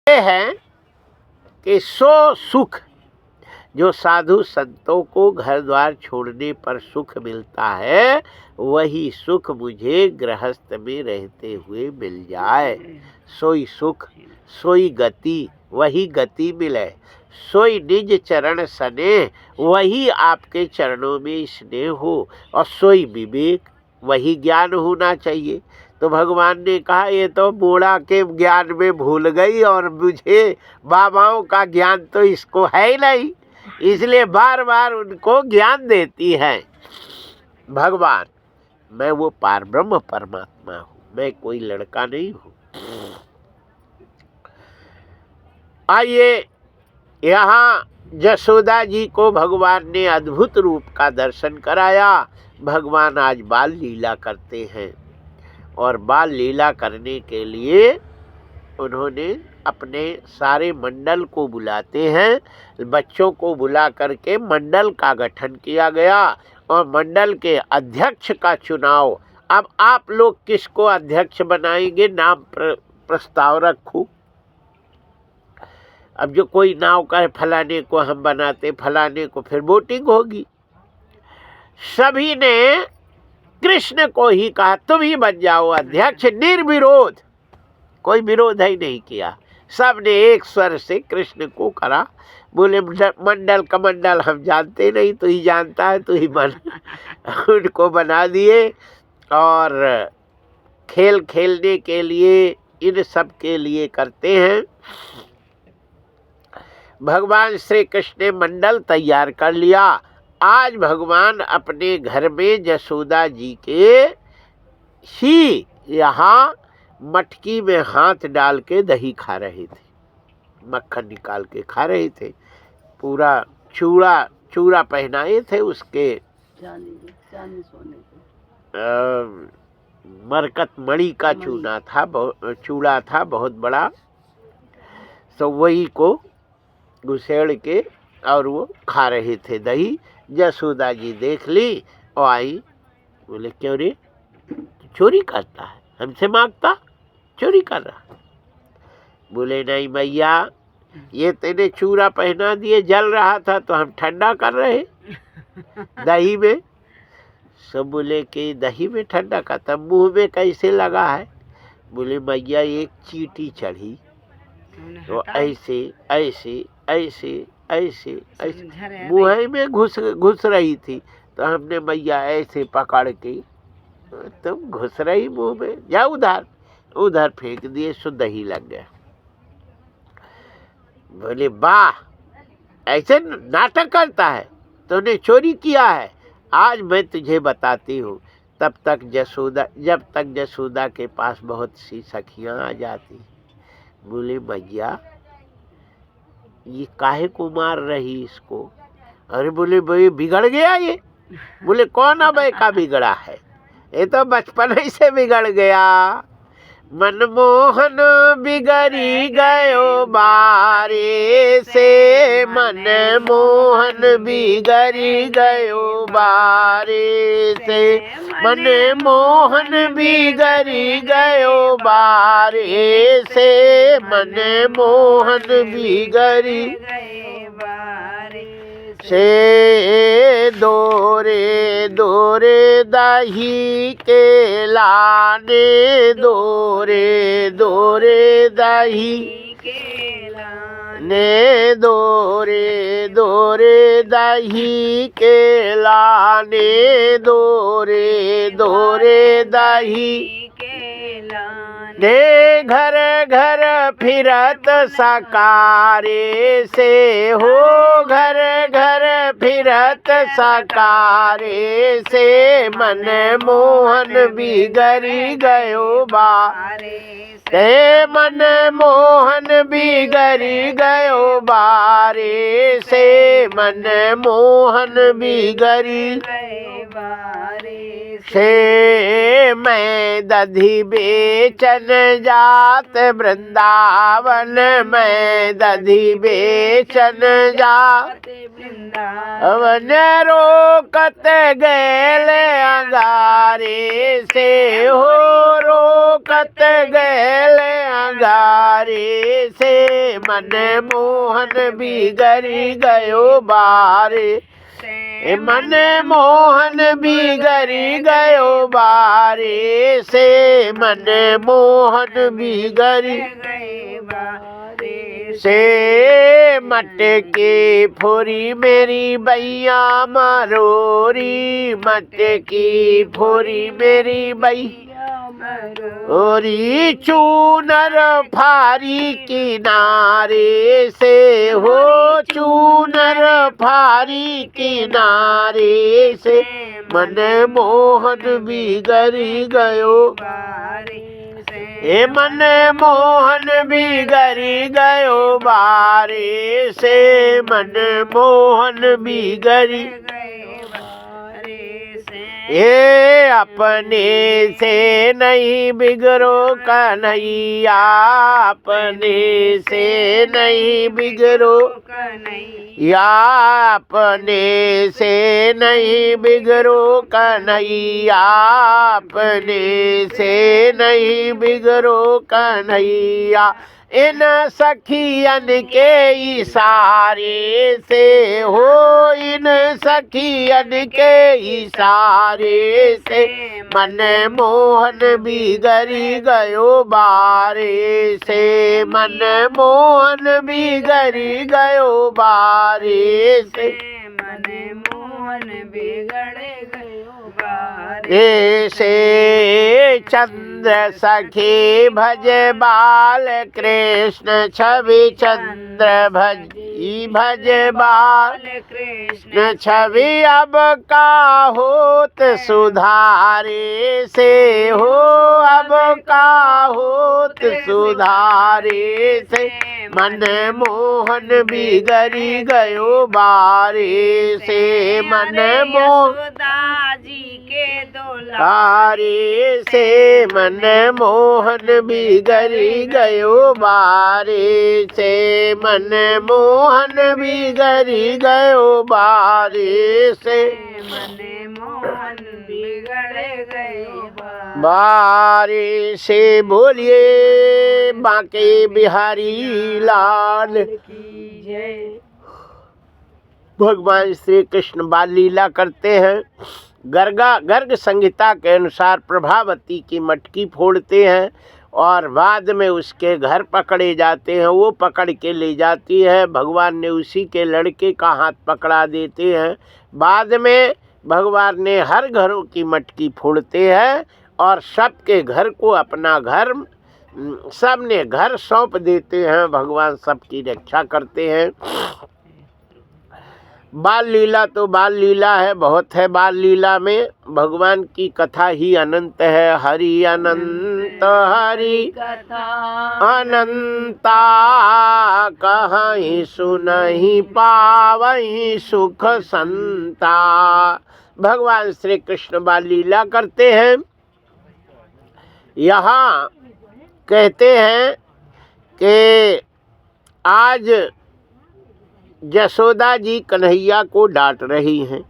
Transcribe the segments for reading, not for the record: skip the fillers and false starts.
है कि सो सुख जो साधु संतों को घर द्वार छोड़ने पर सुख मिलता है, वही सुख मुझे गृहस्थ में रहते हुए मिल जाए। सोई सुख सोई गति वही गति मिले, सोई निज चरण स्नेह वही आपके चरणों में स्नेह हो, और सोई विवेक वही ज्ञान होना चाहिए। तो भगवान ने कहा ये तो बूढ़ा के ज्ञान में भूल गई, और मुझे बाबाओं का ज्ञान तो इसको है ही नहीं, इसलिए बार बार उनको ज्ञान देती है। भगवान मैं वो पारब्रह्म परमात्मा हूँ, मैं कोई लड़का नहीं हूँ। आइए, यहाँ यशोदा जी को भगवान ने अद्भुत रूप का दर्शन कराया। भगवान आज बाल लीला करते हैं, और बाल लीला करने के लिए उन्होंने अपने सारे मंडल को बुलाते हैं। बच्चों को बुला करके मंडल का गठन किया गया, और मंडल के अध्यक्ष का चुनाव। अब आप लोग किसको अध्यक्ष बनाएंगे, नाम प्रस्ताव रखूं। अब जो कोई नाव कहे फलाने को हम बनाते, फलाने को, फिर वोटिंग होगी। सभी ने कृष्ण को ही कहा तुम ही बन जाओ अध्यक्ष, निर्विरोध, कोई विरोध ही नहीं किया। सब ने एक स्वर से कृष्ण को करा। बोले मंडल कमंडल हम जानते नहीं, तू ही जानता है, तू ही बन। उनको बना दिए, और खेल खेलने के लिए इन सब के लिए करते हैं। भगवान श्री कृष्ण ने मंडल तैयार कर लिया। आज भगवान अपने घर में यशोदा जी के ही यहाँ मटकी में हाथ डाल के दही खा रहे थे, मक्खन निकाल के खा रहे थे। पूरा चूड़ा पहनाए थे उसके, मरकत मणि का चूड़ा था बहुत बड़ा। तो वही को घुसेड़ के और वो खा रहे थे दही। यशोदा जी देख ली और आई, बोले क्यों रे चोरी करता है, हमसे मांगता, चोरी कर रहा। बोले नहीं भैया, ये तेने चूड़ा पहना दिए, जल रहा था तो हम ठंडा कर रहे दही में। सब बोले कि दही में ठंडा का, तब मुँह में कैसे लगा है। बोले भैया एक चींटी चढ़ी, तो ऐसे ऐसे ऐसे ऐसे ऐसे मुँह में घुस रही थी, तो हमने भैया ऐसे पकड़ के, तुम घुस रही मुँह में, जा उधर फेंक दिए, सो दही लग गया। बोले वाह, ऐसे नाटक करता है, तूने चोरी किया है, आज मैं तुझे बताती हूँ। जब तक यशोदा के पास बहुत सी सखियाँ आ जाती। बोले भैया ये काहे को मार रही इसको। अरे बोले भाई बिगड़ गया ये। बोले कौन अब का बिगड़ा है, ये तो बचपन ही से बिगड़ गया। मनमोहन बिगड़ी गयो बारे से, मनमोहन बिगड़ी गयो बारे से, मनमोहन बिगड़ी गयो बारे से, मनमोहन बिगड़ी से, दोरे दोरे दही के लाने, दोरे दोरे दही के लाने, दोरे दोरे दही के लाने, दोरे दोरे दही के लाने, घर घर फिरत सकारे से हो, घर घर फिरत सकारे से, मनमोहन बिगड़ी गयो बारे से, मनमोहन बिगड़ी गयो बारे से, मनमोहन बिगड़ी गयो बारे से मैं दधी बेचन जात वृंदावन में दधी बेचन जात वृंदावन रोकत गैल अंगारे से हो रोकत गैल अंगारे से मन मोहन बिगड़ी गयो बारे मन मोहन बिगड़ी गयो बारे से मन मोहन बिगड़ी गए बारे से मटके फोरी मेरी बैया मरोरी मटकी फोरी मेरी बैया ओरी चूनर फारी किनारे से हो चूनर फारी किनारे से मन मोहन बिगड़ी गयो बारे ए मन मोहन बिगड़ी गयो बारे से मन मोहन बिगड़ी गए बारे से ये अपने से नहीं बिगड़ो कन्हैया अपने से नहीं बिगड़ो कन्हैया या अपने से नहीं बिगड़ो कन्हैया अपने से नहीं बिगड़ो कन्हैया इन सखियन के इशारे से हो इन सखियन के इशारे से मन मोहन बिगड़ी गयो बारे से मन मोहन बिगड़ी गयो बारे से मन मोहन बिगड़ गयो बारे ऐसे चंद्र सखी भज बाल कृष्ण छवि चंद्र भज बाल कृष्ण छवि अब का होत सुधारे से हो अब का होत सुधारे से मन मोहन बिगड़ी गयो बारे से मन मोहन जी के दोला बारे से मन मोहन बिगड़ी गयो बारे से मन मोहन बिगड़ी गयो बारे से मन मोहन बिगड़ गए बारे से बोलिए बांके बिहारी लाल की जय। भगवान श्री कृष्ण बाल लीला करते हैं। गर्ग संहिता के अनुसार प्रभावती की मटकी फोड़ते हैं और बाद में उसके घर पकड़े जाते हैं। वो पकड़ के ले जाती है। भगवान ने उसी के लड़के का हाथ पकड़ा देते हैं। बाद में भगवान ने हर घरों की मटकी फोड़ते हैं और सबके घर को अपना घर सब ने घर सौंप देते हैं। भगवान सबकी रक्षा करते हैं। बाल लीला तो बाल लीला है, बहुत है बाल लीला में। भगवान की कथा ही अनंत है। हरि अनंत हरि कथा अनंता कहीं सुनहि पावहि सुख संता। भगवान श्री कृष्ण बाल लीला करते हैं। यहाँ कहते हैं कि आज यशोदा जी कन्हैया को डांट रही हैं,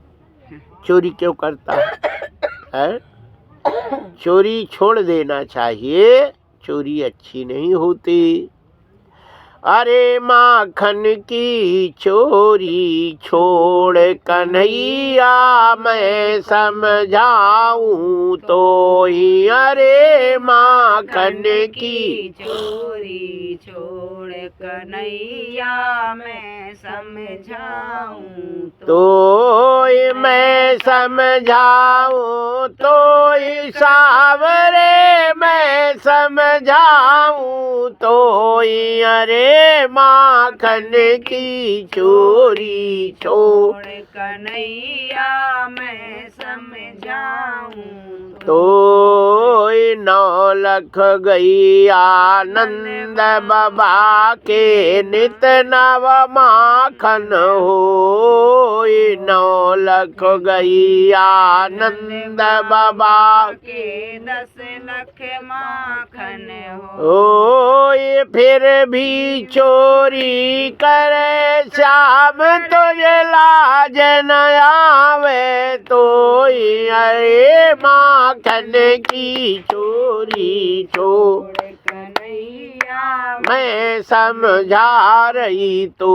चोरी क्यों करता है? चोरी छोड़ देना चाहिए, चोरी अच्छी नहीं होती। अरे माखन की चोरी छोड़ कन्हैया मैं समझाऊं तो ही। अरे माखन की चोरी छोड़ कन्हैया मैं समझाऊं तो मैं समझाऊं तो ही सावरे मैं समझाऊं तो ही। अरे अरे माखन की चोरी छोड़ छोड़ कन्हैया मैं समझाऊं तो 9 लख गई आनंद बाबा के नित नव माखन हो 9 लख गई आनंद बाबा के 10 लख माखन हो ओ ये फिर भी चोरी करे श्याम तुझे लाज न आवे तो अरे माखन की चोरी छोड़ कन्हैया मैं समझा रही तो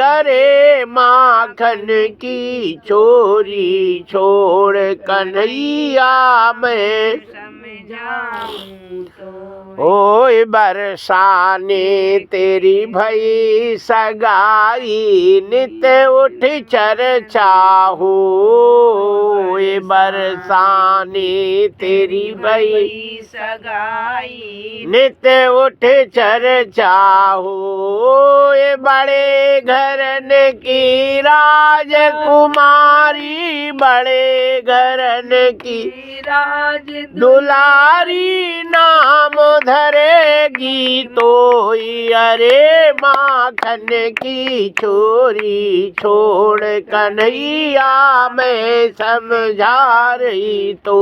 अरे माखन की चोरी छोड़ कन्हैया मैं समझाऊं तो ओए बरसाने तेरी भई सगाई नित उठ चर्चा हो बरसाने तेरी भई सगाई नित उठ चर्चा हो बड़े घरन की राजकुमारी बड़े घरन की राज दुलारी नाम धरेगी तो अरे माखन की चोरी छोड़ कन्हैया मैं समझा रही तो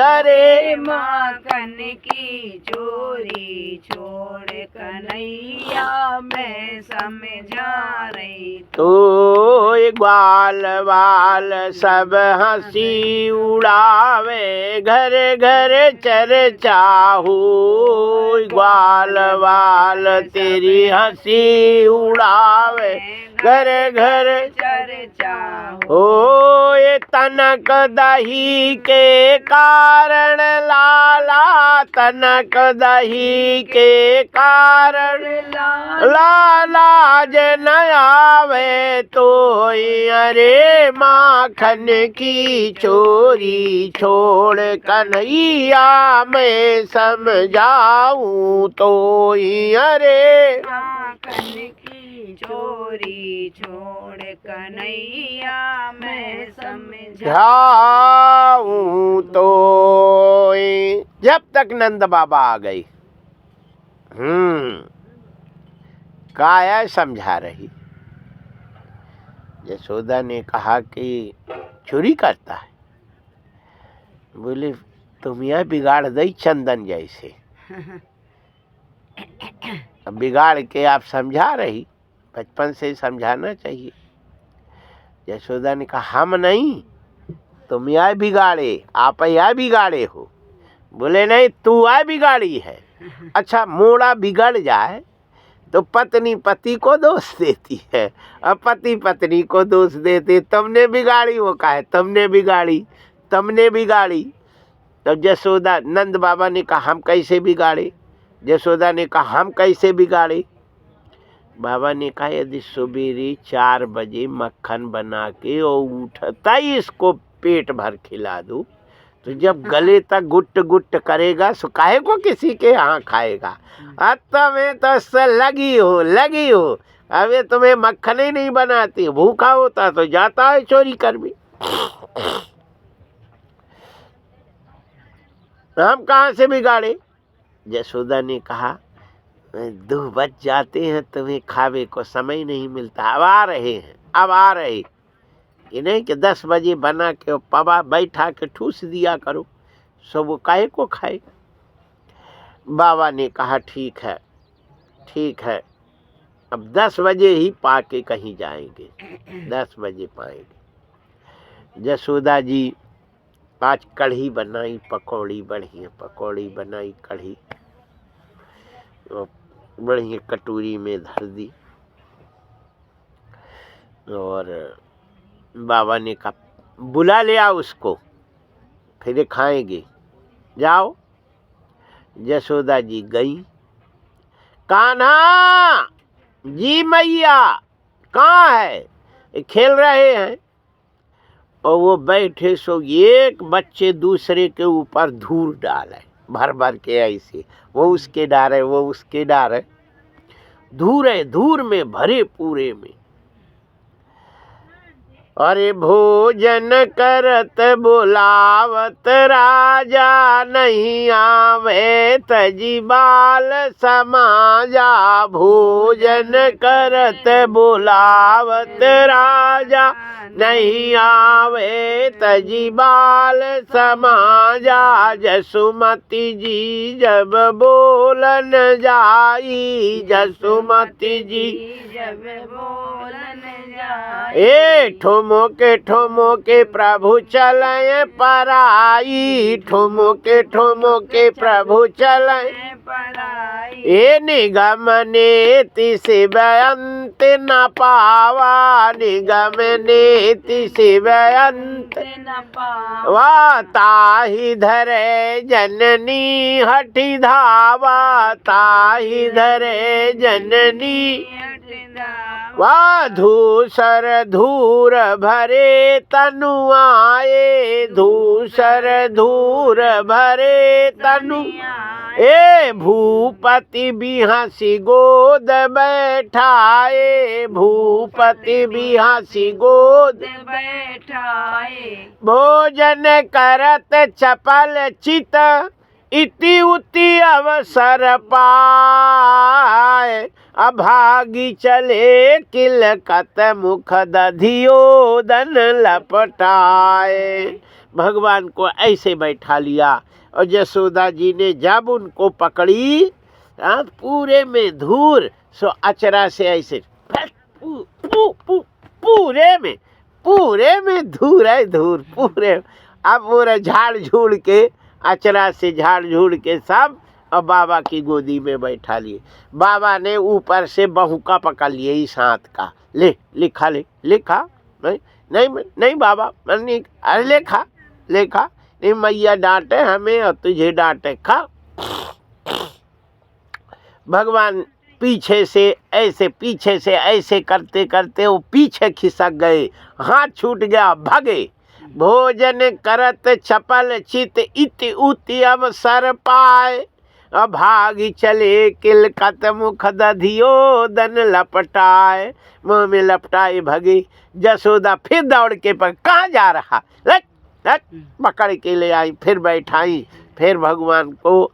अरे माखन की चोरी छोड़ कन्हैया मैं समझा रही तो ग्वाल वाल सब हंसी उड़ावे घर घर चर्चा हो ग्वाल वाल तेरी हंसी उड़ावे घर घर चर्चा ओ ये तनक दही के कारण लाला तनक दही के कारण लाला जन आवे तो अरे माखन की चोरी छोड़ कन्हैया मैं समझाऊं तो अरे माखन की चोरी छोड़ कन्हैया मैं समझा जाऊं तो जब तक नंद बाबा आ गई काया समझा रही यशोदा ने कहा कि चोरी करता है बोले तुम यह बिगाड़ दई चंदन जैसे अब बिगाड़ के आप समझा रही बचपन से समझाना चाहिए यशोदा ने कहा हम नहीं तुम यह बिगाड़े आप यह बिगाड़े हो बोले नहीं तू यह बिगाड़ी है अच्छा मोड़ा बिगड़ जाए तो पत्नी पति को दोष देती है और पति पत्नी को दोष देते तुमने बिगाड़ी वो कहे तुमने बिगाड़ी तो यशोदा नंद बाबा ने कहा हम कैसे बिगाड़े यशोदा ने कहा हम कैसे बिगाड़े बाबा ने कहा यदि सुबेरे 4 बजे मक्खन बना के और उठता ही इसको पेट भर खिला दो तो जब गले तक गुट गुट करेगा सो काहे को किसी के यहाँ खाएगा अब तुम्हें तो लगी हो अबे तुम्हें मक्खन ही नहीं बनाती भूखा होता तो जाता है चोरी कर भी हम कहाँ से बिगाड़े यशोदा ने कहा 2 बज जाते हैं तुम्हें खावे को समय नहीं मिलता अब आ रहे ये नहीं कि 10 बजे बना के पवा बैठा के ठूस दिया करो सो वो काहे को खाए बाबा ने कहा ठीक है अब 10 बजे ही पाके कहीं जाएंगे 10 बजे पाएंगे यशोदा जी आज कढ़ी बनाई पकौड़ी बनाई कढ़ी बढ़िया कटोरी में धर दी और बाबा ने कहा बुला ले आओ उसको फिर खाएंगे जाओ यशोदा जी गई कान्हा जी मैया कहाँ है ये खेल रहे हैं और वो बैठे सो एक बच्चे दूसरे के ऊपर धूल डाले भर भर के ऐसे वो उसके डारे धूरे धूर में भरे पूरे में। अरे भोजन करत बुलावत राजा, नहीं आवे तजी बाल समाजा। भोजन करत बुलावत राजा, नहीं आवे तजी बाल समाजा। जसुमती जी जब बोलन जाई, जसुमती जी जब बोलन जाए। ए ठुमो के प्रभु चले पराई, ठुमो के प्रभु चले पराई। ए निगम नेति शिव अंत न पावा, निगम नेति शिव अंत न पावा। वा ताहि धरे जननी हठि धावा, ताहि धरे जननी वा धूसर धूर भरे तनु आए, धूसर धूर भरे तनु। ए भूपति बिहासी गोद बैठाए, भूपति बिहासी गोद बैठाए। भोजन करत चपल चित, इति उति अवसर पाए। अभागी चले किलकत मुख दधियोदन लपटाए। भगवान को ऐसे बैठा लिया और यशोदा जी ने जब उनको पकड़ी, पूरे में धूर सो अचरा से ऐसे पूरे में धूर है, धूर पूरे। अब पूरा झाड़ झूड़ के, अचरा से झाड़ झूड़ के सब और बाबा की गोदी में बैठा लिए। बाबा ने ऊपर से बहुका पकड़ लिए इस हाथ का, ले लिखा ले लिखा। नहीं बाबा नहीं, अरे लेखा लेखा नहीं, मैया डांटे हमें और तुझे डांटे, खा। भगवान पीछे से ऐसे करते करते वो पीछे खिसक गए, हाथ छूट गया, भागे। भोजन करत चपल चित, इति उति अवसर पाए। अभागी चले किलकत मुख दधियोदन लपटाए। मुँह में लपटाए भगे। जसोदा फिर दौड़ के पर कहाँ जा रहा, लट लट पकड़ के ले आई, फिर बैठाई, फिर भगवान को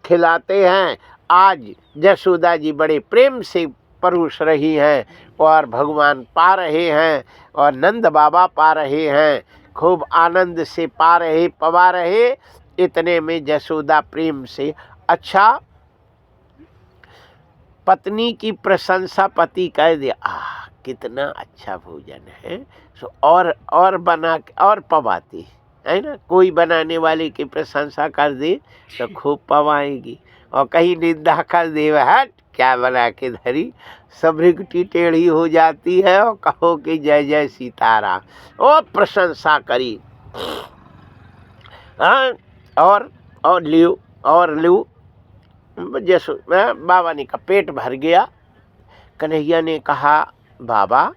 खिलाते हैं। आज जसोदा जी बड़े प्रेम से परोस रही हैं और भगवान पा रहे हैं और नंद बाबा पा रहे हैं, खूब आनंद से पवा रहे। इतने में जसोदा प्रेम से, अच्छा पत्नी की प्रशंसा पति कह दे, कितना अच्छा भोजन है, सो और बना और पवाती है ना। कोई बनाने वाले की प्रशंसा कर दे तो खूब पवाएगी, और कहीं निंदा कर दे, हट क्या बना के धरी, सबकी टेढ़ी हो जाती है और कहो कि जय जय सीताराम, ओ प्रशंसा करी। हाँ और लियो जैसो बाबा ने कहा पेट भर गया। कन्हैया ने कहा बाबा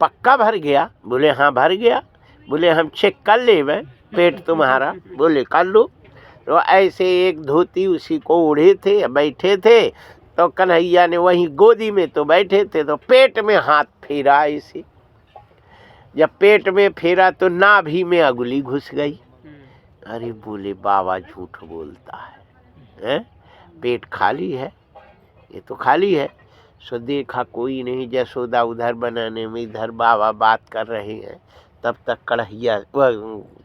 पक्का भर गया? बोले हाँ भर गया। बोले हम चेक कर ले पेट तुम्हारा? बोले कर लो। तो ऐसे एक धोती उसी को ओढ़े थे, बैठे थे, तो कन्हैया ने वहीं गोदी में तो बैठे थे, तो पेट में हाथ फेरा ऐसे। जब पेट में फेरा तो नाभि में अंगुली घुस गई। अरे बोले बाबा झूठ बोलता है, पेट खाली है, ये तो खाली है। सो देखा कोई नहीं, जसोदा उधर बनाने में, इधर बाबा बात कर रहे हैं। तब तक कढ़ैया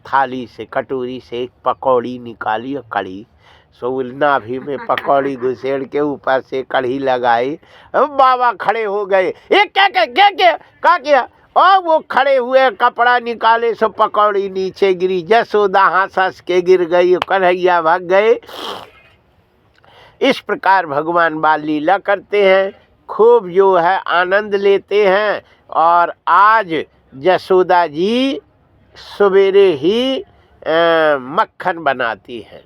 थाली से, कटोरी से एक पकौड़ी निकाली और कढ़ी, सो नाभि में पकौड़ी घुसेड़ के ऊपर से कढ़ी लगाई। अब बाबा खड़े हो गए, ये क्या किया? और वो खड़े हुए, कपड़ा निकाले, सो पकौड़ी नीचे गिरी। जसोदा हंस के गिर गई, कन्हैया भाग गए। इस प्रकार भगवान बाल लीला करते हैं, खूब जो है आनंद लेते हैं। और आज जसोदा जी सवेरे ही मक्खन बनाती है।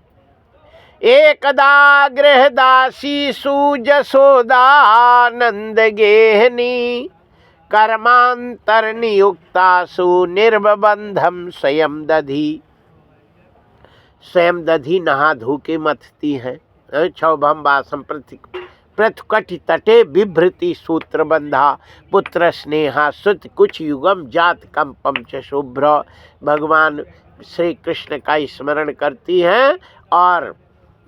एकदा गृहदासी सु जसोदानंद गेहनी, कर्मांतर नियुक्ता सु निर्बंधम स्वयं दधी। स्वयं दधी नहा धो के मथती हैं, क्षौभम वासम पृथुकटि तटे बिभ्रति सूत्र बंधा पुत्र स्नेहा सुत कुछ युगम जात कंपम च शुभ्र। भगवान श्री कृष्ण का स्मरण करती हैं और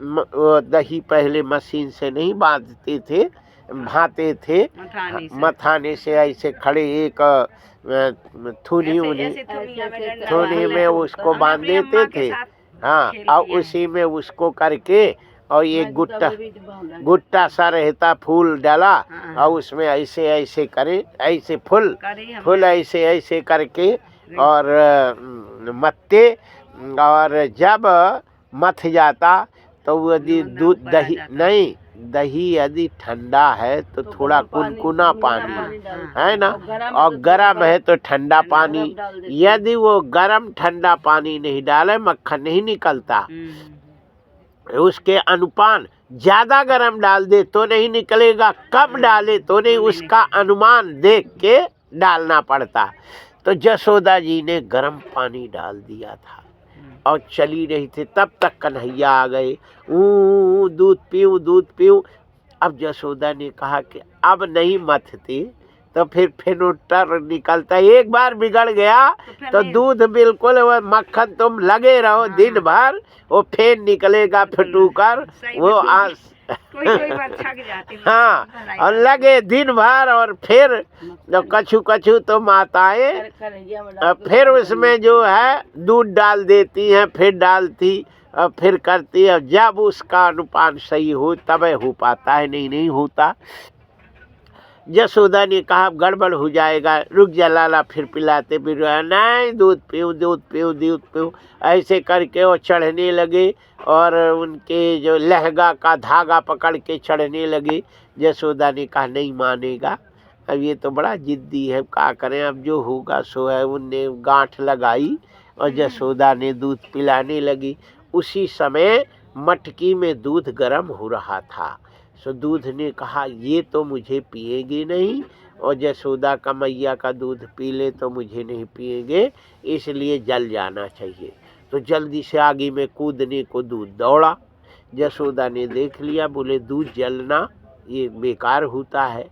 वो दही पहले मशीन से नहीं बांधते थे, भाते थे मथाने से ऐसे खड़े एक थूनी में उसको बांध देते थे। हाँ, और उसी में उसको करके और ये गुट्टा सा रहता, फूल डाला और उसमें ऐसे ऐसे करें, ऐसे फुल ऐसे ऐसे करके और मत्ते, और जब मथ जाता तो यदि दूध दही नहीं, दही यदि ठंडा है तो थोड़ा कुनकुना पानी है ना, और गरम है तो ठंडा पानी। यदि वो गरम ठंडा पानी नहीं डाले मक्खन नहीं निकलता। उसके अनुपान ज्यादा गरम डाल दे तो नहीं निकलेगा, कम डाले तो नहीं, उसका अनुमान देख के डालना पड़ता। तो जसोदा जी ने गरम पानी डाल दिया था और चली रही थी, तब तक कन्हैया आ गए, दूध पीऊँ दूध पीऊँ। अब जसोदा ने कहा कि अब नहीं मथती तो फिर फेनोटर निकलता, एक बार बिगड़ गया तो दूध बिल्कुल मक्खन तुम लगे रहो दिन भर, वो फेन निकलेगा फटूकर, वो कोई बार थक जाती है। हाँ, और लगे दिन भर, और फिर जो कछु कछु तो माताएं फिर उसमें जो है दूध डाल देती हैं, फिर डालती और फिर करती है। जब उसका अनुपान सही हो तब हो पाता है, नहीं होता। जसोदा ने कहा गड़बड़ हो जाएगा, रुक जा लाला, फिर पिलाते फिर नहीं, दूध पीऊँ दूध पीऊँ दूध पीऊँ, ऐसे करके वो चढ़ने लगे और उनके जो लहंगा का धागा पकड़ के चढ़ने लगे। जसोदा ने कहा नहीं मानेगा, अब ये तो बड़ा जिद्दी है, क्या करें, अब जो होगा सो है। उनने गांठ लगाई और जसोदा ने दूध पिलाने लगी। उसी समय मटकी में दूध गर्म हो रहा था। सो दूध ने कहा ये तो मुझे पिएगी नहीं, और जसोदा का मैया का दूध पी ले तो मुझे नहीं पिएंगे, इसलिए जल जाना चाहिए। तो जल्दी से आगे में कूदने को दूध दौड़ा। जसोदा ने देख लिया, बोले दूध जलना ये बेकार होता है,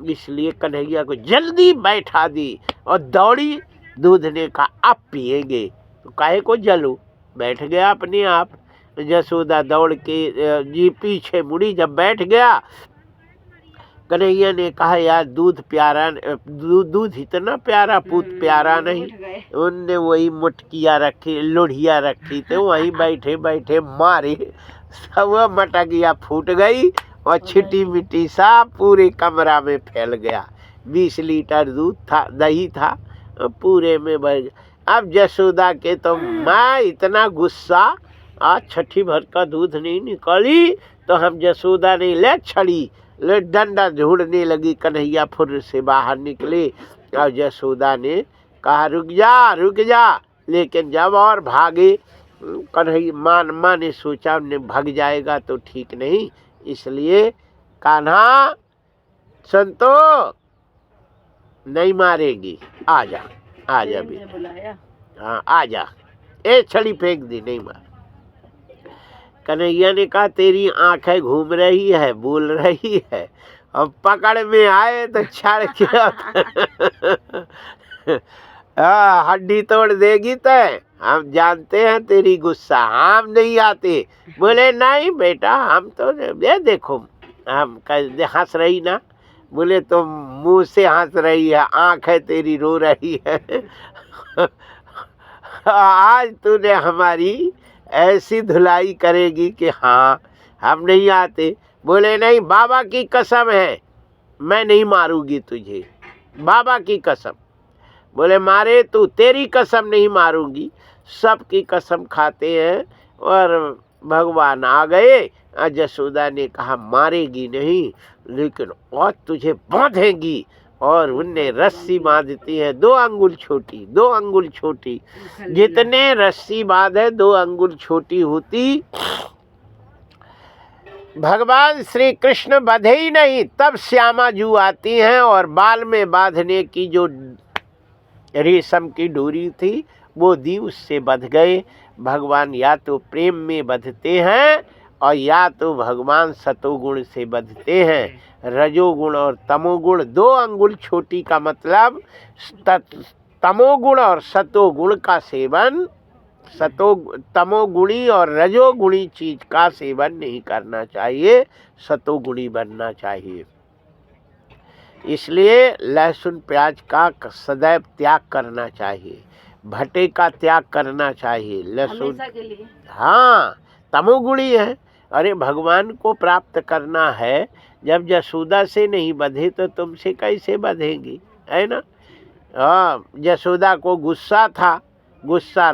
इसलिए कन्हैया को जल्दी बैठा दी और दौड़ी। दूध ने कहा अब पिएंगे, तो काहे को जलो, बैठ गया अपने आप। जसोदा दौड़ के जी पीछे मुड़ी, जब बैठ गया कन्हैया ने कहा यार दूध प्यारा, दूध इतना प्यारा, पूत प्यारा नहीं। उनने वही मुटकिया रखी, लोढ़िया रखी थे, वहीं बैठे बैठे मारे, सब मटकिया फूट गई और छिटी मिट्टी सा पूरे कमरा में फैल गया। 20 लीटर दूध था, दही था, पूरे में भर। अब जसोदा के तो मैं इतना गुस्सा, आज छठी भर का दूध नहीं निकाली तो हम जसोदा ने ले छड़ी ले डंडा ढूंढने लगी। कन्हैया फुर से बाहर निकले और जसोदा ने कहा रुक जा, लेकिन जब और भागे, कन्हैया माँ ने सोचा उन्हें भाग जाएगा तो ठीक नहीं, इसलिए कान्हा संतो नहीं मारेगी, आजा भी, हाँ आजा, ए छड़ी फेंक दी, नहीं मार। कन्हैया ने कहा तेरी आंखें घूम रही है, बोल रही है, अब पकड़ में आए तो छड़ के हड्डी तोड़ देगी तय, हम जानते हैं तेरी गुस्सा, हम नहीं आते। बोले नहीं बेटा, हम तो ये देखो, हम हंस रही ना, बोले तो मुंह से हंस रही है, आंखें तेरी रो रही है। आज तूने हमारी ऐसी धुलाई करेगी कि हाँ हम नहीं आते। बोले नहीं, बाबा की कसम है मैं नहीं मारूंगी तुझे, बाबा की कसम। बोले मारे तू, तेरी कसम नहीं मारूंगी, सबकी कसम खाते हैं। और भगवान आ गए। जसोदा ने कहा मारेगी नहीं, लेकिन और तुझे बांधेगी, और उनने रस्सी बांधती है 2 अंगुल छोटी, 2 अंगुल छोटी, जितने रस्सी बांधे 2 अंगुल छोटी होती। भगवान श्री कृष्ण बंधे ही नहीं, तब श्यामा जू आती हैं और बाल में बांधने की जो रेशम की डोरी थी वो दी, उससे बंध गए। भगवान या तो प्रेम में बंधते हैं और या तो भगवान सतोगुण से बधते हैं। रजोगुण और तमोगुण 2 अंगुल छोटी का मतलब तमोगुण और सतोगुण का सेवन, तमोगुणी और रजोगुणी चीज का सेवन नहीं करना चाहिए, सतोगुणी बनना चाहिए। इसलिए लहसुन प्याज का सदैव त्याग करना चाहिए, भट्टे का त्याग करना चाहिए। लहसुन हमेशा के लिए। हाँ, तमोगुणी है। अरे भगवान को प्राप्त करना है, जब यशोदा से नहीं बधे तो तुमसे कैसे बधेंगी, है ना। हाँ, यशोदा को गुस्सा था, गुस्सा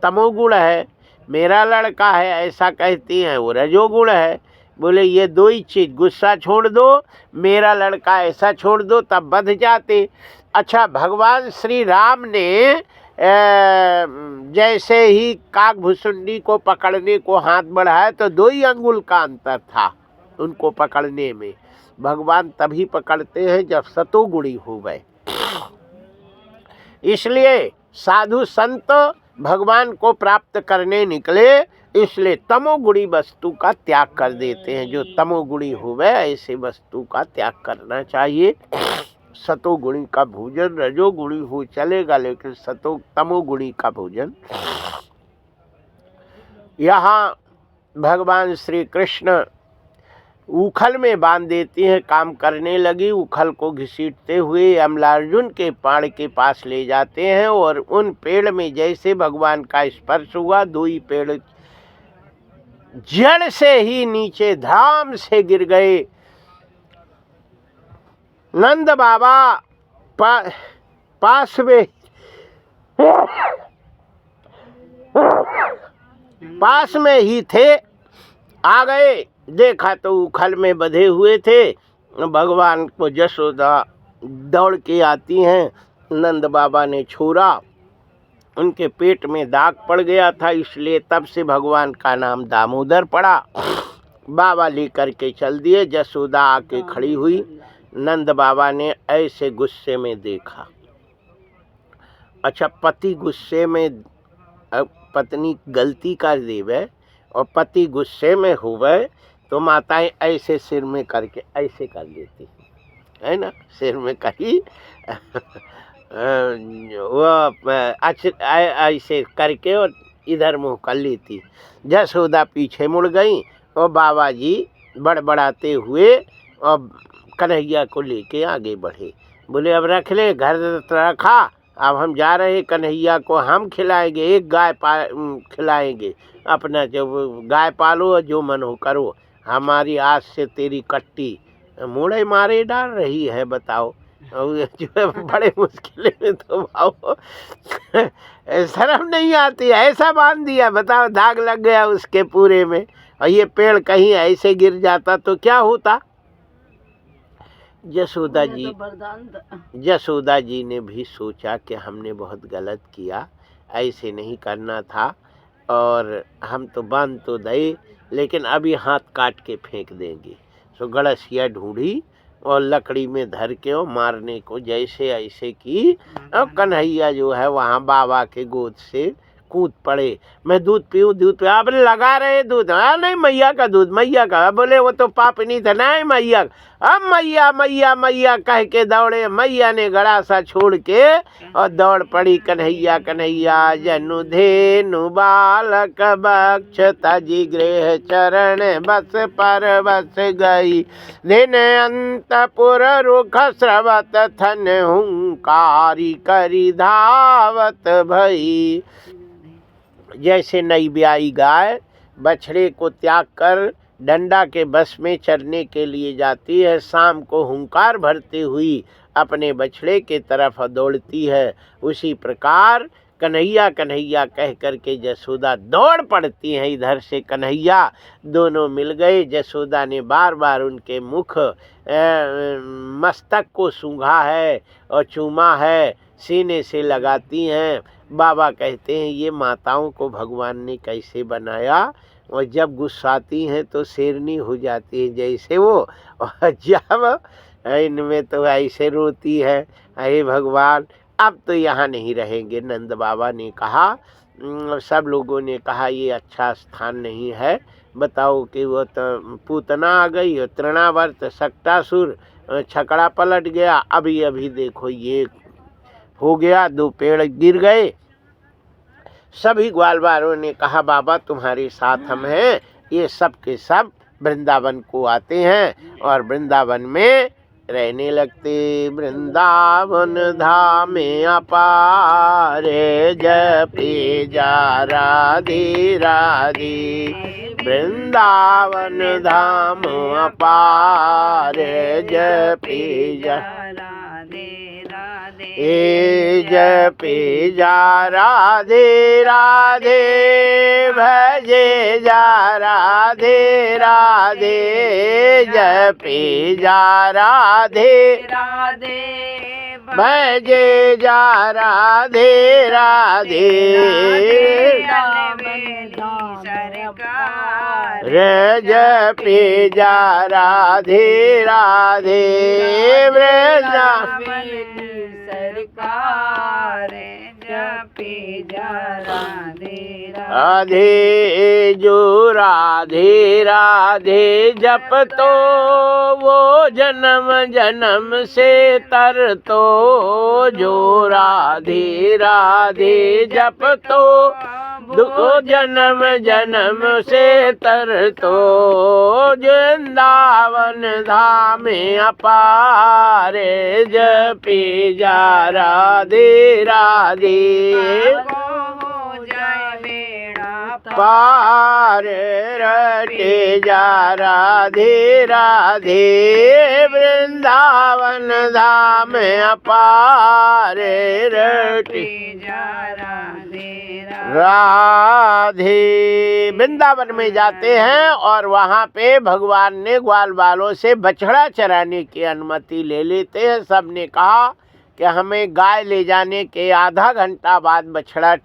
तमोगुण है। मेरा लड़का है ऐसा कहती हैं, वो रजोगुण है। बोले ये 2 ही चीज, गुस्सा छोड़ दो, मेरा लड़का ऐसा छोड़ दो, तब बध जाते। अच्छा, भगवान श्री राम ने जैसे ही काकभुसुंडी को पकड़ने को हाथ बढ़ाया तो 2 ही अंगुल का अंतर था उनको पकड़ने में। भगवान तभी पकड़ते हैं जब सतोगुणी हो गए। इसलिए साधु संत भगवान को प्राप्त करने निकले, इसलिए तमोगुणी वस्तु का त्याग कर देते हैं। जो तमोगुणी हुए ऐसे वस्तु का त्याग करना चाहिए। सतोगुणी का भोजन, रजोगुणी हो चलेगा, लेकिन तमोगुणी का भोजन। यहाँ भगवान श्री कृष्ण उखल में बांध देती हैं, काम करने लगी। उखल को घसीटते हुए अमलार्जुन के पेड़ के पास ले जाते हैं और उन पेड़ में जैसे भगवान का स्पर्श हुआ, 2 ही पेड़ जड़ से ही नीचे धाम से गिर गए। नंद बाबा पास में ही थे, आ गए, देखा तो उखल में बंधे हुए थे। भगवान को यशोदा दौड़ के आती हैं, नंद बाबा ने छोड़ा, उनके पेट में दाग पड़ गया था, इसलिए तब से भगवान का नाम दामोदर पड़ा। बाबा लेकर के चल दिए। यशोदा आके खड़ी हुई, नंद बाबा ने ऐसे गुस्से में देखा। अच्छा, पति गुस्से में, पत्नी गलती कर देवे और पति गुस्से में हुए तो माताएं ऐसे सिर में करके ऐसे कर देती है ना, सिर में करी वो ऐसे करके और इधर मुंह कर लेती। यशोदा पीछे मुड़ गई और बाबा जी बड़बड़ाते हुए और कन्हैया को लेके आगे बढ़े। बोले अब रख ले, घर रखा, अब हम जा रहे, कन्हैया को हम खिलाएंगे, एक गाय खिलाएंगे, अपना जो गाय पालो और जो मन हो करो, हमारी आज से तेरी कट्टी मुड़े मारे डाल रही है, बताओ। और जो है बड़े मुश्किल में तो भाव शर्म नहीं आती, ऐसा बांध दिया, बताओ, दाग लग गया उसके पूरे में। और ये पेड़ कहीं ऐसे गिर जाता तो क्या होता। यशोदा जी ने भी सोचा कि हमने बहुत गलत किया, ऐसे नहीं करना था, और हम तो बांध तो दे, लेकिन अभी हाथ काट के फेंक देंगे। सो गड़सिया ढूंढी और लकड़ी में धर के और मारने को जैसे ऐसे की, और कन्हैया जो है वहाँ बाबा के गोद से कूद पड़े। मैं दूध पीऊँ, दूध पीऊँ, अब लगा रहे दूध, नहीं मैया का दूध, मैया का। बोले वो तो पाप नहीं था, नहीं मैया। अब मैया मैया मैया कह के दौड़े, मैया ने गड़ा सा छोड़ के और दौड़ पड़ी। कन्हैया कन्हैया जनु धेनु बालक बक्ष तजी गृह चरण बस पर बस गई। दिन अंतपुर रुख स्रवत थन हुंकारी करी धावत भई। जैसे नई ब्याई गाय बछड़े को त्याग कर डंडा के बस में चरने के लिए जाती है, शाम को हुंकार भरती हुई अपने बछड़े के तरफ दौड़ती है, उसी प्रकार कन्हैया कन्हैया कह कर के यशोदा दौड़ पड़ती हैं। इधर से कन्हैया, दोनों मिल गए। यशोदा ने बार बार उनके मुख मस्तक को सूंघा है और चूमा है, सीने से लगाती हैं। बाबा कहते हैं ये माताओं को भगवान ने कैसे बनाया, और जब गुस्साती हैं तो शेरनी हो जाती है जैसे वो, और जब इनमें तो ऐसे रोती है। अरे भगवान अब तो यहाँ नहीं रहेंगे। नंद बाबा ने कहा सब लोगों ने कहा ये अच्छा स्थान नहीं है, बताओ कि वो तो पूतना आ गई और तृणावर्त सक्टासुर छकड़ा पलट गया, अभी अभी देखो ये हो गया, 2 पेड़ गिर गए। सभी ग्वालवालों ने कहा बाबा तुम्हारे साथ हम हैं। ये सब के सब वृंदावन को आते हैं और वृंदावन में रहने लगते। वृंदावन धामे अपारे जपे जा राधे राधे, वृंदावन धाम अपारे जपे जा जपे जा राधे राधे, भजे जा राधे राधे, जपे जा राधे राधे भजे जा राधे राधे, रे जपे जा राधे राधे, वृंदावन सरकार जपे जा राधे राधे, जो राधे राधे जप तो वो जन्म जन्म से तर तो, जो राधे राधे जप तो दो जन्म जन्म से तर तो, वृंदावन धामे अपारे जपे जा राधे राधे, पार रटे जा राधे राधे, वृंदावन धाम अपार रटे जा राधे राधे। वृंदावन में जाते हैं और वहाँ पे भगवान ने ग्वाल बालों से बछड़ा चराने की अनुमति ले लेते हैं। सबने कहा कि हमें गाय ले जाने के आधा घंटा बाद बछड़ा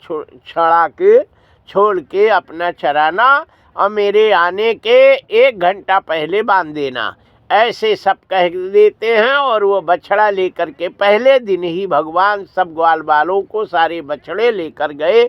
छोड़ के अपना चराना और मेरे आने के 1 घंटा पहले बांध देना, ऐसे सब कह देते हैं। और वो बछड़ा लेकर के पहले दिन ही भगवान सब ग्वाल बालों को सारे बछड़े लेकर गए।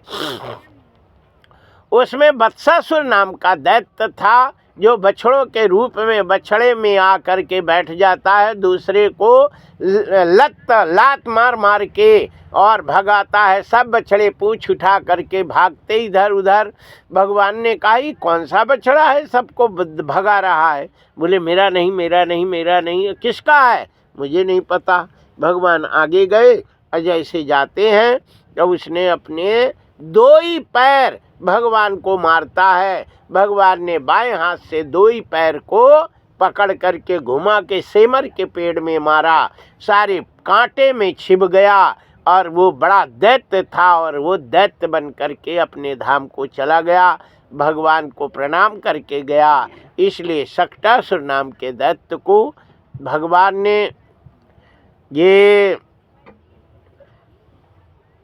उसमें वत्सासुर नाम का दैत्य था, जो बछड़ों के रूप में बछड़े में आकर के बैठ जाता है, दूसरे को लात मार मार के और भगाता है। सब बछड़े पूंछ उठा करके भागते इधर उधर। भगवान ने कहा ये कौन सा बछड़ा है सबको भगा रहा है? बोले मेरा नहीं मेरा नहीं मेरा नहीं। किसका है? मुझे नहीं पता। भगवान आगे गए और जैसे जाते हैं तो उसने अपने 2 ही पैर भगवान को मारता है। भगवान ने बाएं हाथ से 2 ही पैर को पकड़ करके घुमा के सेमर के पेड़ में मारा, सारे कांटे में छिप गया और वो बड़ा दैत्य था और वो दैत्य बन करके अपने धाम को चला गया, भगवान को प्रणाम करके गया। इसलिए सक्टासुर नाम के दैत्य को भगवान ने ये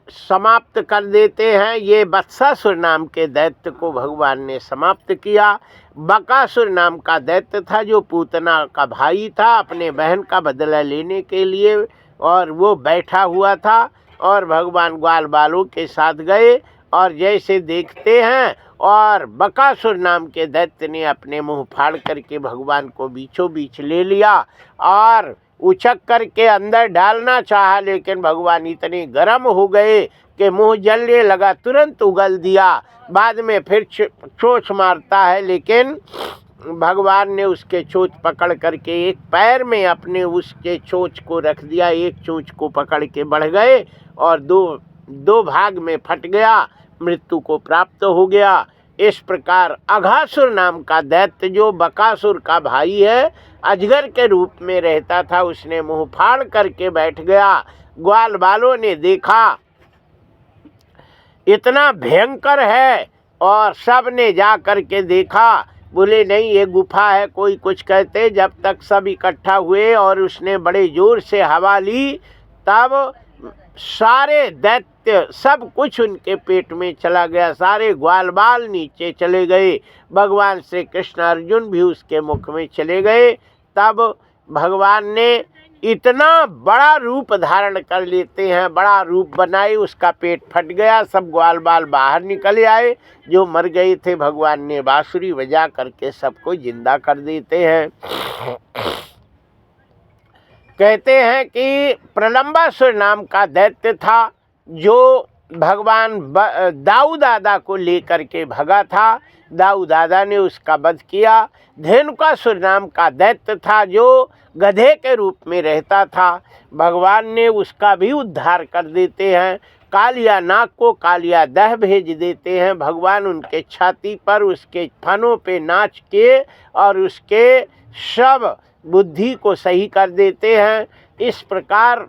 समाप्त कर देते हैं। ये वत्सासुर नाम के दैत्य को भगवान ने समाप्त किया। बकासुर नाम का दैत्य था जो पूतना का भाई था, अपने बहन का बदला लेने के लिए, और वो बैठा हुआ था और भगवान ग्वाल बालों के साथ गए और जैसे देखते हैं और बकासुर नाम के दैत्य ने अपने मुंह फाड़ करके भगवान को बीचों बीच ले लिया और उछक करके अंदर डालना चाहा, लेकिन भगवान इतने गर्म हो गए कि मुंह जलने लगा, तुरंत उगल दिया। बाद में फिर चोंच मारता है, लेकिन भगवान ने उसके चोंच पकड़ करके एक पैर में अपने उसके चोंच को रख दिया, एक चोंच को पकड़ के बढ़ गए और दो भाग में फट गया, मृत्यु को प्राप्त हो गया। इस प्रकार अघासुर नाम का दैत्य जो बकासुर का भाई है, अजगर के रूप में रहता था, उसने मुंह फाड़ करके बैठ गया। ग्वाल बालों ने देखा इतना भयंकर है और सब ने जा करके देखा, बोले नहीं ये गुफा है, कोई कुछ कहते। जब तक सब इकट्ठा हुए और उसने बड़े जोर से हवा ली, तब सारे दैत्य सब कुछ उनके पेट में चला गया, सारे ग्वाल बाल नीचे चले गए। भगवान श्री कृष्ण अर्जुन भी उसके मुख में चले गए। तब भगवान ने इतना बड़ा रूप धारण कर लेते हैं, बड़ा रूप बनाए, उसका पेट फट गया, सब ग्वाल बाल बाहर निकल आए। जो मर गए थे भगवान ने बांसुरी बजा करके सबको जिंदा कर देते हैं। कहते हैं कि प्रलंबासुर नाम का दैत्य था जो भगवान दाऊ दादा को लेकर के भगा था। दाऊ दादा ने उसका वध किया। धेनुकासुर नाम का दैत्य था जो गधे के रूप में रहता था, भगवान ने उसका भी उद्धार कर देते हैं। कालिया नाग को कालिया दह भेज देते हैं, भगवान उनके छाती पर उसके फनों पे नाच के और उसके सब बुद्धि को सही कर देते हैं। इस प्रकार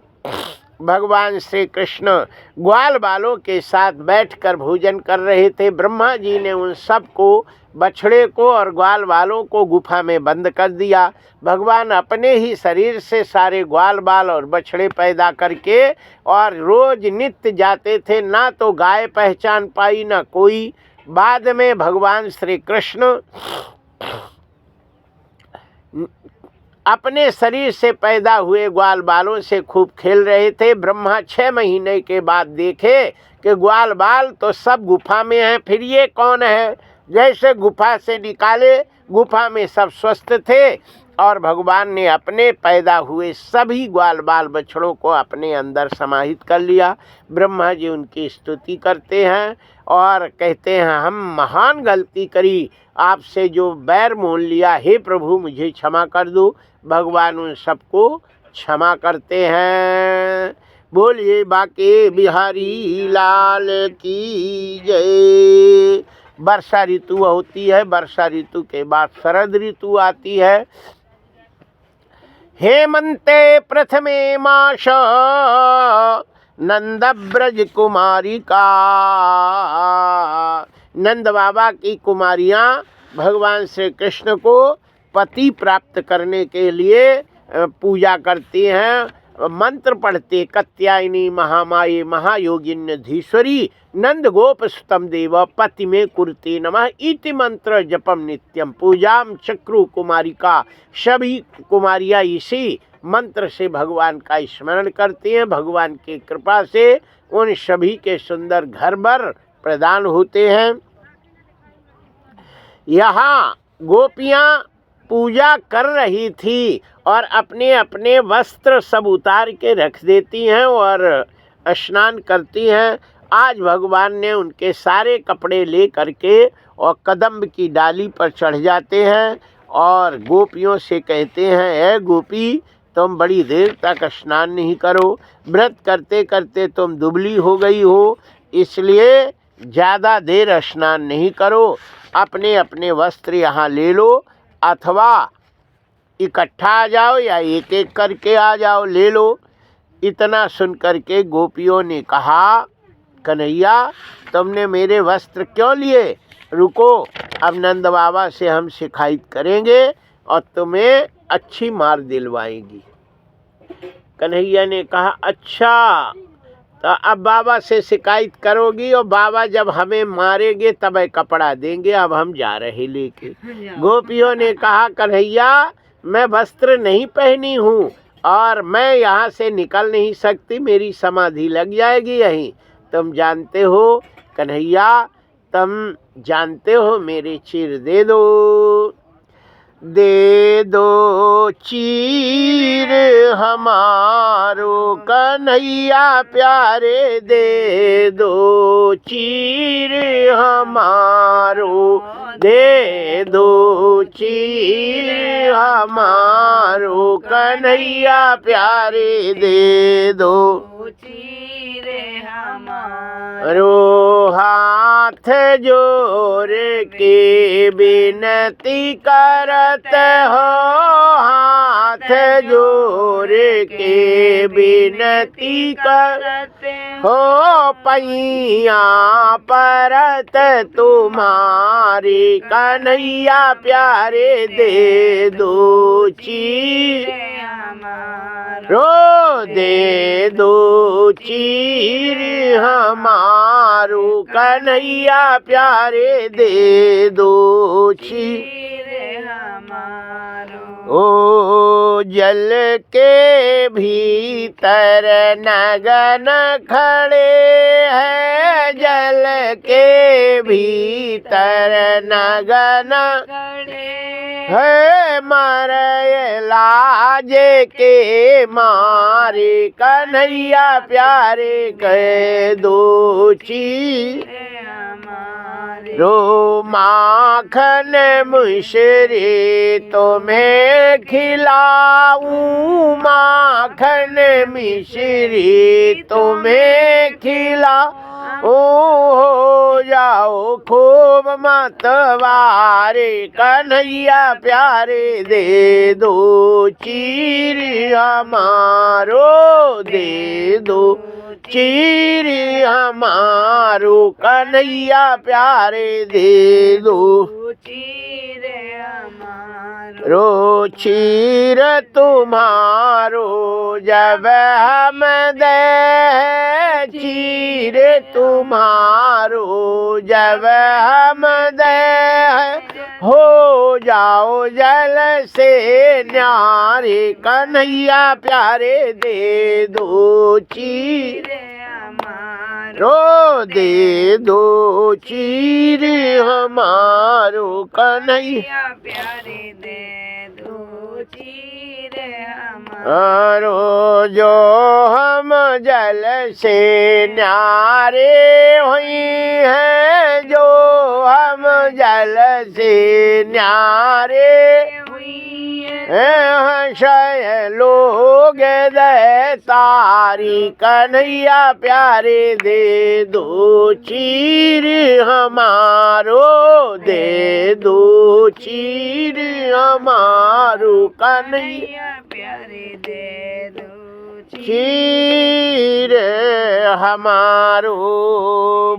भगवान श्री कृष्ण ग्वाल बालों के साथ बैठकर भोजन कर रहे थे। ब्रह्मा जी ने उन सब को, बछड़े को और ग्वाल बालों को गुफा में बंद कर दिया। भगवान अपने ही शरीर से सारे ग्वाल बाल और बछड़े पैदा करके और रोज नित्य जाते थे, ना तो गाय पहचान पाई ना कोई। बाद में भगवान श्री कृष्ण अपने शरीर से पैदा हुए ग्वाल बालों से खूब खेल रहे थे। ब्रह्मा 6 महीने के बाद देखे कि ग्वाल बाल तो सब गुफा में हैं, फिर ये कौन है। जैसे गुफा से निकाले, गुफा में सब स्वस्थ थे और भगवान ने अपने पैदा हुए सभी ग्वाल बाल बछड़ों को अपने अंदर समाहित कर लिया। ब्रह्मा जी उनकी स्तुति करते हैं और कहते हैं, हम महान गलती करी, आपसे जो बैर मोल लिया, हे प्रभु मुझे क्षमा कर दो। भगवान उन सबको क्षमा करते हैं। बोलिए बाके बिहारी लाल की जय। वर्षा ऋतु होती है, वर्षा ऋतु के बाद शरद ऋतु आती है। हेमंते प्रथमे मास नंद ब्रज कुमारी का। नंद बाबा की कुमारियाँ भगवान श्री कृष्ण को पति प्राप्त करने के लिए पूजा करती हैं, मंत्र पढ़ते। कत्यायनी महामाये महायोगिन्य धीश्वरी नंद गोप सुतम देव पति में कुरुते नमः इति मंत्र जपम नित्यम पूजाम चक्रु कुमारिका। सभी कुमारियाँ इसी मंत्र से भगवान का स्मरण करती हैं। भगवान की कृपा से उन सभी के सुंदर घर बर प्रदान होते हैं। यहाँ गोपियाँ पूजा कर रही थी और अपने अपने वस्त्र सब उतार के रख देती हैं और स्नान करती हैं। आज भगवान ने उनके सारे कपड़े ले करके और कदम्ब की डाली पर चढ़ जाते हैं और गोपियों से कहते हैं, ए गोपी तुम बड़ी देर तक स्नान नहीं करो, व्रत करते करते तुम दुबली हो गई हो, इसलिए ज़्यादा देर स्नान नहीं करो। अपने अपने वस्त्र यहाँ ले लो, अथवा इकट्ठा आ जाओ या एक एक करके आ जाओ, ले लो। इतना सुन करके गोपियों ने कहा, कन्हैया तुमने मेरे वस्त्र क्यों लिए? रुको, अब नंद बाबा से हम शिकायत करेंगे और तुम्हें अच्छी मार दिलवाएंगी। कन्हैया ने कहा, अच्छा तो अब बाबा से शिकायत करोगी और बाबा जब हमें मारेंगे तब कपड़ा देंगे, अब हम जा रहे लेके। गोपियों ने कहा, कन्हैया मैं वस्त्र नहीं पहनी हूँ और मैं यहाँ से निकल नहीं सकती, मेरी समाधि लग जाएगी यहीं। तुम जानते हो कन्हैया, तुम जानते हो, मेरे चीर दे दो, दे दो चीर हमारो कन्हैया प्यारे, दे दो चीर हमारो, दे दो चीर हमारो कन्हैया प्यारे, दे दो चीर हमारो। हाथ जोड़ के विनती करत हो, हाथ जोड़ के विनती करत हो, पैया परत तुम्हारी कन्हैया प्यारे, दे दो चीर रो, दे दो चीर हमारो कन्हैया प्यारे, दे दो चीर हमारो। ओ जल के भीतर नगन खड़े हैं, जल के भीतर नगन खड़े है, मारे लाजे के मारे कन्हैया प्यारे कह दो चीर हमारे। रो माखन मिश्री तुम्हें खिलाऊं, माखन मिश्री तुम्हें खिलाऊं, हो जाओ खूब मतवारे कन्हैया प्यारे दे दो चीर हमारो, दे दो चीर हमारो कन्हैया प्यारे दे दो चीर हमारो। रो चीर तुम्हारो जब हम दे, चीर तुम्हारो जब हम दे, हो जाओ जल से न्यारे कन्हैया प्यारे दे दो चीर रो, दे दो चीर हमारो कन्हैया प्यारे दे दो चीर हमारो। जो हम जल से न्यारे हुई हैं, जो हम जल से न्यारे शय लोग दे तारी कन्हैया प्यारे दे दो चीर हमारो, दे दो चीर हमारो कन्हैया प्यारे दे दो चीर हमारो।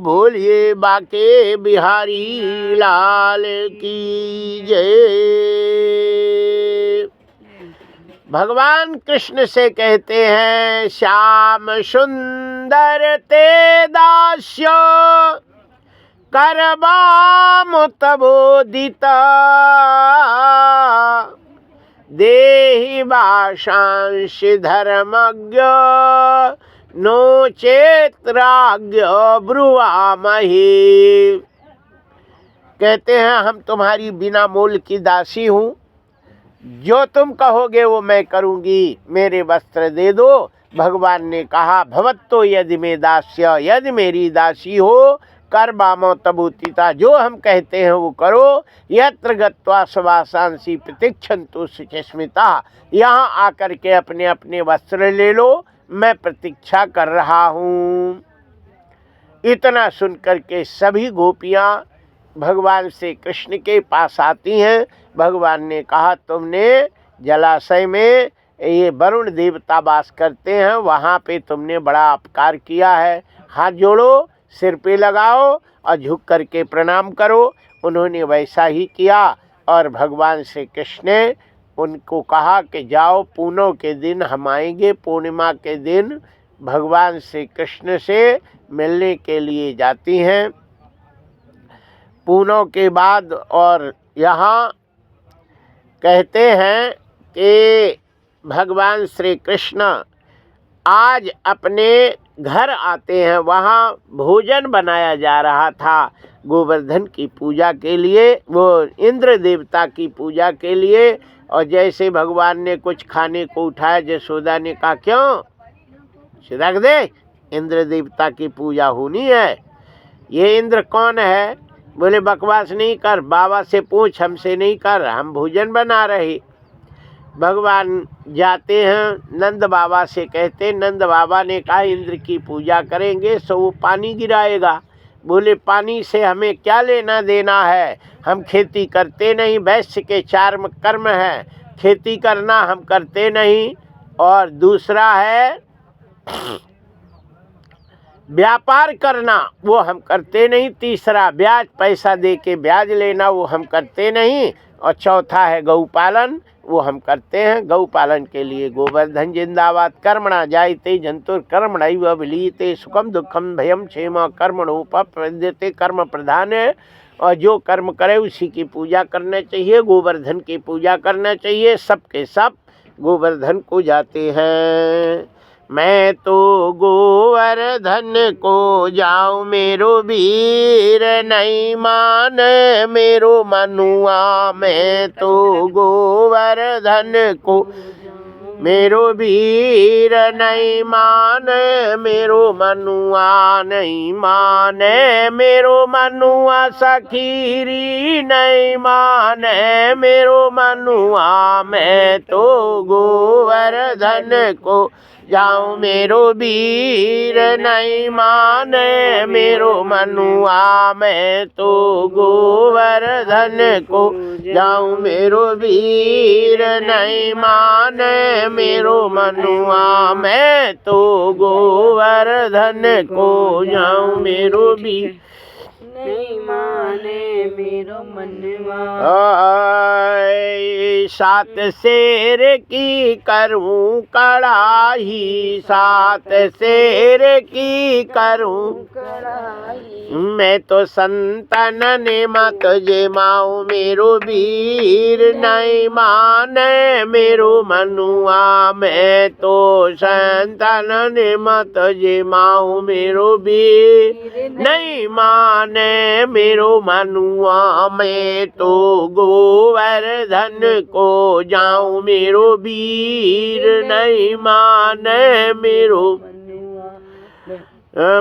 बोलिए बाके बिहारी लाल की जय। भगवान कृष्ण से कहते हैं, श्याम सुंदर ते दास्य करबा मुतबोदिता, देहि वाशांश धर्मज्ञ नो चेत्राज्ञ ब्रुवामहि। कहते हैं हम तुम्हारी बिना मोल की दासी हूँ, जो तुम कहोगे वो मैं करूँगी, मेरे वस्त्र दे दो। भगवान ने कहा, भवत्तो यदि में दास्य, यदि मेरी दासी हो, कर बामो तबूतिता, जो हम कहते हैं वो करो। यत्र गत्वा सवासांसी प्रतीक्षन्तु सुचस्मिता, यहाँ आकर के अपने अपने वस्त्र ले लो, मैं प्रतीक्षा कर रहा हूँ। इतना सुनकर के सभी गोपियाँ भगवान से कृष्ण के पास आती हैं। भगवान ने कहा, तुमने जलाशय में ये वरुण देवता वास करते हैं, वहाँ पे तुमने बड़ा अपकार किया है, हाथ जोड़ो, सिर पे लगाओ और झुक करके प्रणाम करो। उन्होंने वैसा ही किया और भगवान श्री कृष्ण ने उनको कहा कि जाओ, पूर्णिमा के दिन हम आएंगे। पूर्णिमा के दिन भगवान श्री कृष्ण से मिलने के लिए जाती हैं। पूर्णिमा के बाद और यहाँ कहते हैं कि भगवान श्री कृष्ण आज अपने घर आते हैं। वहाँ भोजन बनाया जा रहा था गोवर्धन की पूजा के लिए, वो इंद्र देवता की पूजा के लिए। और जैसे भगवान ने कुछ खाने को उठाया, यशोदा ने कहा, क्यों रख दे, इंद्र देवता की पूजा होनी है। ये इंद्र कौन है? बोले बकवास नहीं कर, बाबा से पूछ, हमसे नहीं कर, हम भोजन बना रहे। भगवान जाते हैं नंद बाबा से, कहते नंद बाबा ने कहा इंद्र की पूजा करेंगे सो वो पानी गिराएगा। बोले पानी से हमें क्या लेना देना है, हम खेती करते नहीं, वैश्य के 4 कर्म है, खेती करना हम करते नहीं, और दूसरा है व्यापार करना, वो हम करते नहीं, तीसरा ब्याज पैसा दे के ब्याज लेना, वो हम करते नहीं, और चौथा है गौ पालन, वो हम करते हैं। गौ पालन के लिए गोवर्धन जिंदाबाद। कर्मणा जायते जंतुर कर्मणैव विलीयते सुखम दुखम भयम क्षेम कर्मणोपपद्यते। कर्म प्रधान है और जो कर्म करे उसी की पूजा करना चाहिए। गोवर्धन की पूजा करना चाहिए। सबके सब गोवर्धन को जाते हैं। मैं तो गोवर्धन को जाऊं मेरो वीर, नहीं माने मेरो मनुआ। मैं तो गोवर्धन को मेरो वीर, नहीं माने मेरो मनुआ। नहीं माने मेरो मनुआ सखीरी, नहीं माने मेरो मनुआ। मैं तो गोवर्धन को जाऊं मेरो वीर, नहीं माने मेरो मनुआ। मैं तो गोवर्धन को जाऊं मेरो वीर, नहीं माने मेरो मनुआ। मैं तो गोवर्धन को जाऊं मेरो वीर, नहीं माने मेरो मनवा। सात शेर की करूं कड़ाही, सात शेर की करूं कड़ाही। मैं तो संतन ने मत जेमाऊं मेरो वीर, नहीं माने मेरो मनुआ। मैं तो संतन ने मत जेमाऊं मेरो वीर, नहीं माने मेरो मनुआ। मैं तो गोवर्धन को जाऊं मेरो वीर, नहीं माने मेरो।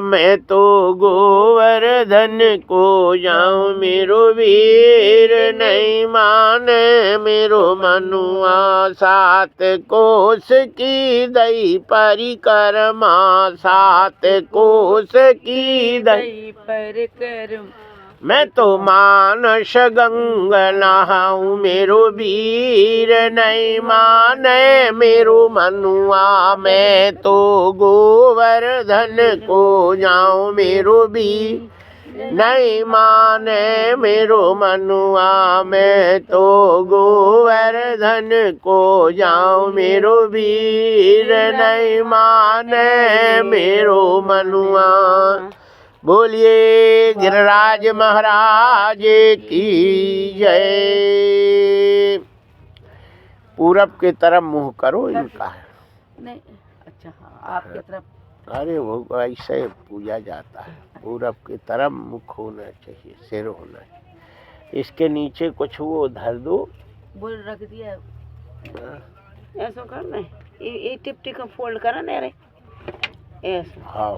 मैं तो गोवर्धन को जाऊं मेरो वीर, नहीं माने मेरो मनुआ। सात कोस की दई परिक्रमा, सात कोस की दई परिक्रमा। मैं तो मानस गंग नहाऊं मेरो वीर, नहीं माने मेरो मनुआ। मैं तो गोवर्धन को जाऊं मेरो वीर, नहीं माने मेरो मनुआ। मैं तो गोवर्धन को जाऊं मेरो वीर, नहीं माने मेरो मनुआ। बोलिए गिरिराज महाराज की जय। पूरब की तरफ मुंह करो इनका। नहीं, अच्छा हाँ, आपकी तरफ। अरे वो ऐसे पूजा जाता है। पूरब की तरफ मुख होना चाहिए, सिर होना चाहिए। इसके नीचे कुछ वो धर दो। बोल रख दिया ऐसा करना है। ये टिप्टी का फोल्ड करा नहीं रहे ऐसा। हाँ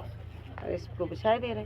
इसको बिछा दे रहे।